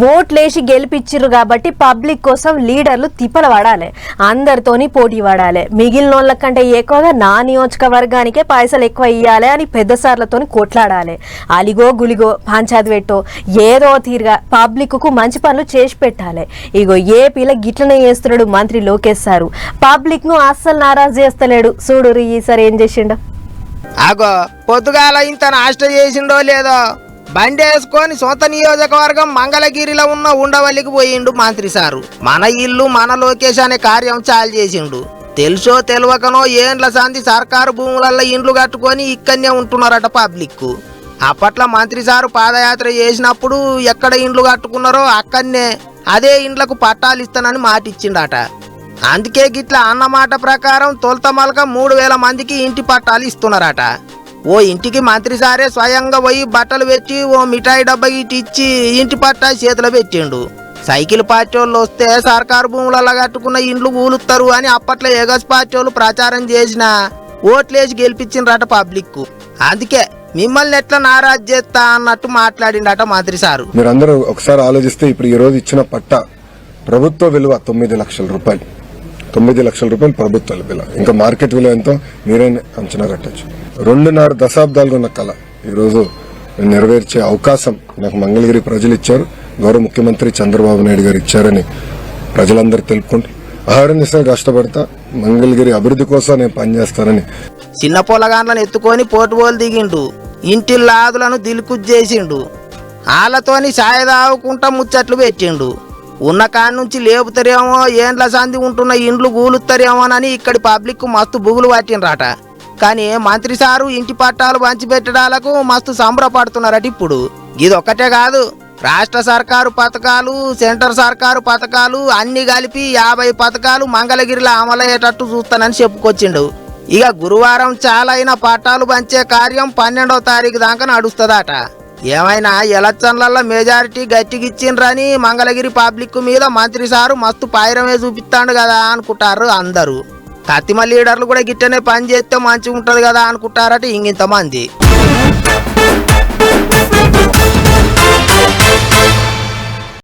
ఓట్లేసి గెలిపించిర్రు కాబట్టి పబ్లిక్ కోసం లీడర్లు తిప్పల పడాలి, అందరితోని పోటీ పడాలి, మిగిలిన వాళ్ళ కంటే ఎక్కువగా నా నియోజకవర్గానికే పైసలు ఎక్కువ ఇవ్వాలి అని పెద్ద సార్లతోని కొట్లాడాలి. అలిగో గులిగో పంచాయతీ పెట్టో ఏదో తీరుగా పబ్లిక్ కు మంచి పనులు చేసి పెట్టాలి. ఇగో ఏపీలో గిట్లనే చేస్తున్నాడు మంత్రి లోకేష్ సారు. పబ్లిక్ ను అస్సలు నారాజు చేస్తలేడు. చూడు ఈసారి ఏం చేసిండో. అగో పొద్దుగాల ఇంత నాష్ట చేసిండో లేదో బండి వేసుకొని సొంత నియోజకవర్గం మంగళగిరిలో ఉన్న ఉండవల్లికి పోయిండు మంత్రి సారు. మన ఇల్లు మన లోకేష్ అనే కార్యం చాలు చేసిండు. తెలుసో తెలియకనో ఏండ్ల సంది సర్కారు భూములలో ఇండ్లు కట్టుకొని ఇక్కడనే ఉంటున్నారట పబ్లిక్. అప్పట్లో మంత్రి సారు పాదయాత్ర చేసినప్పుడు ఎక్కడ ఇండ్లు కట్టుకున్నారో అక్కడనే అదే ఇండ్లకు పట్టాలు ఇస్తానని మాట ఇచ్చిండట. అందుకే గిట్ల అన్నమాట ప్రకారం తొలతమలక 3000 మందికి ఇంటి పట్టాలు ఇస్తున్నారట. ఓ ఇంటికి మంత్రి సారే స్వయంగా పోయి బట్టలు పెట్టి ఓ మిఠాయి డబ్బా ఇచ్చి ఇంటి పట్టా చేతిలో పెట్టిండు. సైకిల్ పార్టీ వాళ్ళు వస్తే సర్కారు భూములలో కట్టుకున్న ఇండ్లు కూలుస్తారు అని అప్పట్లో ఎగస్ పార్టీ వాళ్ళు ప్రచారం చేసిన ఓట్లేసి గెలిపించిండ్రట పబ్లిక్. అందుకే మిమ్మల్ని ఎట్లా నారాజు చేస్తా అన్నట్టు మాట్లాడిండట మంత్రి సారు. మీరందరూ ఒకసారి ఆలోచిస్తే ఇప్పుడు ఈ రోజు ఇచ్చిన పట్టా ప్రభుత్వ విలువ 9 లక్షల రూపాయలు. 9 లక్షల రూపాయలు ప్రభుత్వ విలువ. ఇంకా మార్కెట్ విలువ ఎంతో మీరే అంచనా కట్టచ్చు. 2.5 దశాబ్దాలుగా ఉన్న కళ ఈరోజు నెరవేర్చే అవకాశం నాకు మంగళగిరి ప్రజలు ఇచ్చారు. గౌరవ ముఖ్యమంత్రి చంద్రబాబు నాయుడు గారు ఇచ్చారని ప్రజలందరూ తెలుపుకుంటూ ఆహారనిసంగా కష్టపడతా మంగళగిరి అభివృద్ధి కోసం నేను పనిచేస్తానని చిన్న పొలగాన్లను ఎత్తుకొని పోటుబోలు దిగిండు. ఇంటి లాదులను దిల్కుజ్ చేసిండు. వాళ్ళతోని సాయదావుకుంటా ముచ్చట్లు పెట్టిండు. ఉన్న కాడి నుంచి లేపుతారేమో ఏండ్ల సంది ఉంటున్న ఇండ్లు కూలుతారేమోనని ఇక్కడి పబ్లిక్ మస్తు బుగులు పట్టినరాట. కానీ మంత్రి సారు ఇంటి పట్టాలు పంచిపెట్టడాలకు మస్తు సంబరపడుతున్నారట. ఇప్పుడు ఇదొక్కటే కాదు, రాష్ట్ర సర్కారు పథకాలు, సెంటర్ సర్కారు పథకాలు అన్ని కలిపి 50 పథకాలు మంగళగిరిలో అమలయ్యేటట్టు చూస్తానని చెప్పుకొచ్చిండు. ఇక గురువారం చాలైన పట్టాలు పంచే కార్యం 12వ తారీఖు దాకా నడుస్తుందట. ఏమైనా ఎలక్షన్లలో మెజారిటీ గట్టిగిచ్చిండ్రని మంగళగిరి పబ్లిక్ మీద మంత్రి సారు మస్తు పైరమే చూపిస్తాడు కదా అనుకుంటారు అందరూ. కత్తిమ లీడర్లు కూడా గిట్టనే పని చేస్తే మంచిగా ఉంటది కదా అనుకుంటారట ఇంగింతమంది.